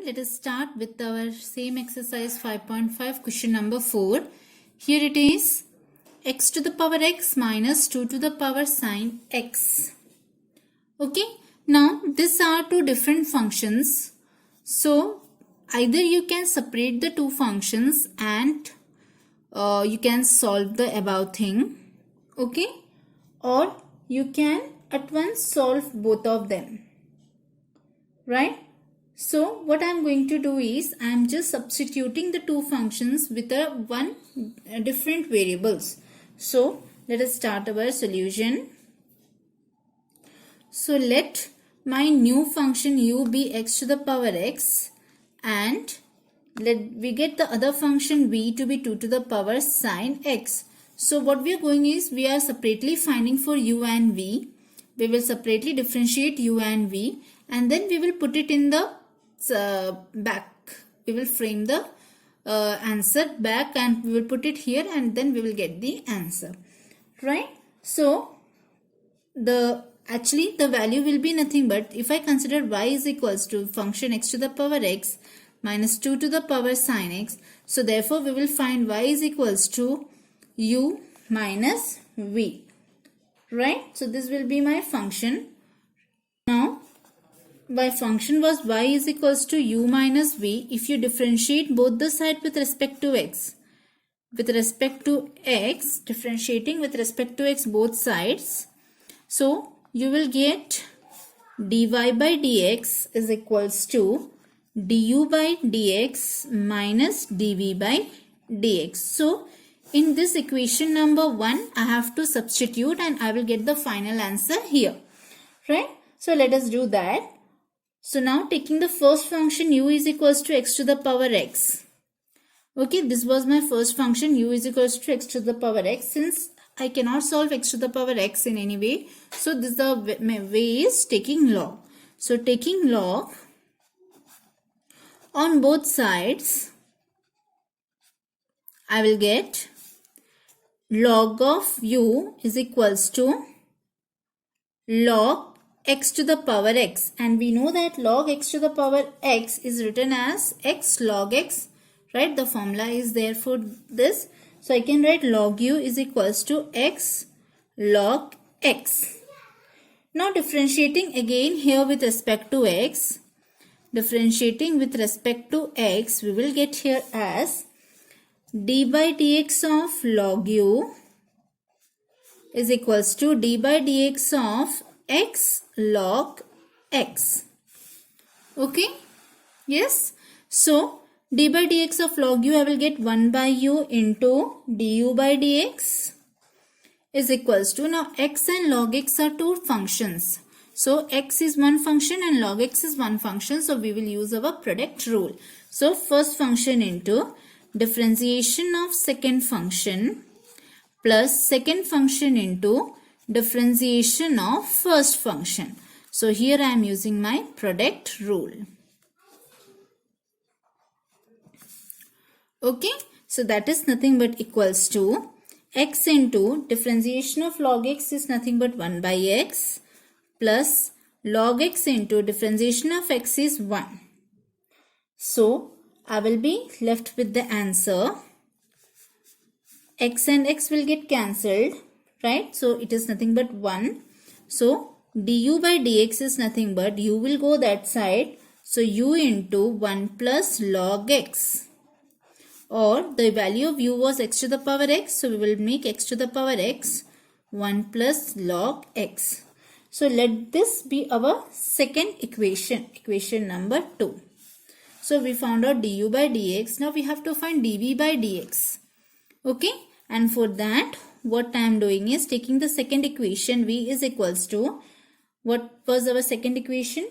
Let us start with our same exercise 5.5 question number 4. Here it is x to the power x minus 2 to the power sine x. Okay, now these are two different functions. So either you can separate the two functions and you can solve the above thing. Okay, or you can at once solve both of them. Right? So what I am going to do is I am just substituting the two functions with one different variables. So let us start our solution. So let my new function u be x to the power x and let we get the other function v to be 2 to the power sine x. So what we are going is we are separately finding for u and v. We will separately differentiate u and v and then we will put it in the back. We will frame the answer back and we will put it here and then we will get the answer. Right? So actually the value will be nothing but if I consider y is equals to function x to the power x minus 2 to the power sine x. So therefore we will find y is equals to u minus v. Right? So this will be my function. Now my function was y is equals to u minus v. If you differentiate both the sides with respect to x, differentiating with respect to x both sides, so you will get dy by dx is equals to du by dx minus dv by dx. So in this equation number 1, I have to substitute and I will get the final answer here. Right? So let us do that. So now taking the first function u is equals to x to the power x. Okay, this was my first function u is equals to x to the power x. Since I cannot solve x to the power x in any way, so this the way is taking log. So taking log on both sides, I will get log of u is equals to log x to the power x, and we know that log x to the power x is written as x log x, right? The formula is there for this. So I can write log u is equals to x log x. Now differentiating again here with respect to x, we will get here as d by dx of log u is equals to d by dx of x log x. Okay? Yes. So d by dx of log u, I will get 1 by u into du by dx is equals to, now x and log x are two functions. So x is one function and log x is one function. So we will use our product rule. So first function into differentiation of second function plus second function into differentiation of first function. So here I am using my product rule. Okay, so that is nothing but equals to x into differentiation of log x is nothing but 1 by x plus log x into differentiation of x is 1. So I will be left with the answer. X and x will get cancelled. Right? So it is nothing but 1. So du by dx is nothing but u will go that side. So u into 1 plus log x. Or the value of u was x to the power x. So we will make x to the power x 1 plus log x. So let this be our second equation. Equation number 2. So we found out du by dx. Now we have to find dv by dx. Okay. And for that, what I am doing is taking the second equation v is equals to, what was our second equation?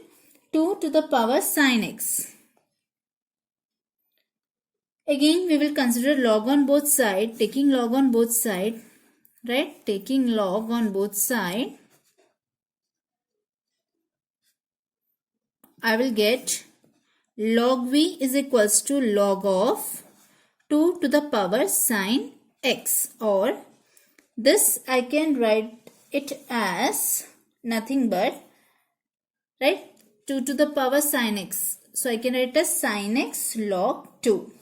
2 to the power sine x. Again we will consider log on both sides, taking log on both sides, right? Taking log on both sides, I will get log v is equals to log of 2 to the power sine x, or this I can write it as nothing but, right, 2 to the power sin x. So I can write as sin x log 2.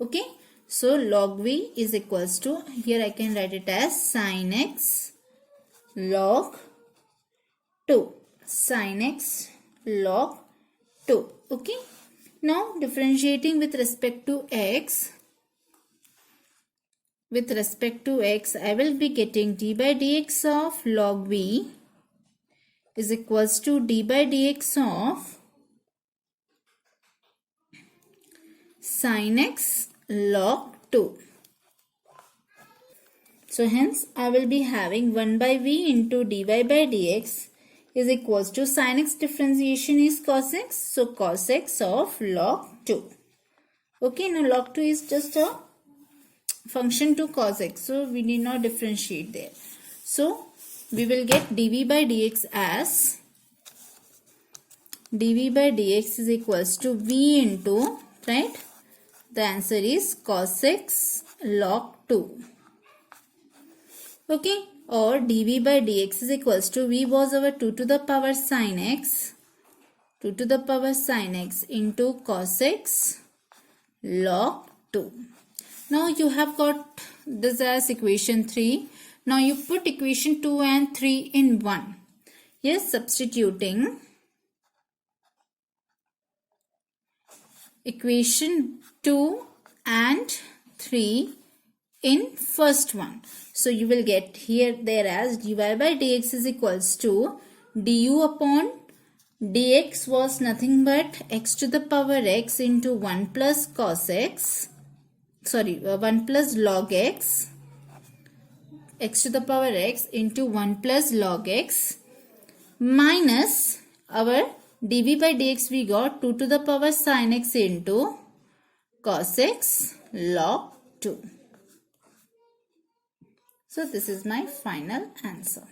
Okay. So log v is equals to, here I can write it as sin x log 2. Sin x log 2. Okay. Now differentiating with respect to x. With respect to x, I will be getting d by dx of log v is equals to d by dx of sin x log 2. So hence I will be having 1 by v into dy by dx is equals to sin x differentiation is cos x. So cos x of log 2. Okay, now log 2 is just a function to cos x. So we need not differentiate there. So we will get dv by dx as dv by dx is equals to v into, right? The answer is cos x log 2. Okay, or dv by dx is equals to, v was our 2 to the power sin x, 2 to the power sin x into cos x log 2. Now you have got this as equation 3. Now you put equation 2 and 3 in 1. Yes, substituting equation 2 and 3 in first one. So you will get here there as dy by dx is equals to du upon dx was nothing but x to the power x into 1 plus cos x. 1 plus log x. X to the power x into 1 plus log x minus our dv by dx we got 2 to the power sin x into cos x log 2. So this is my final answer.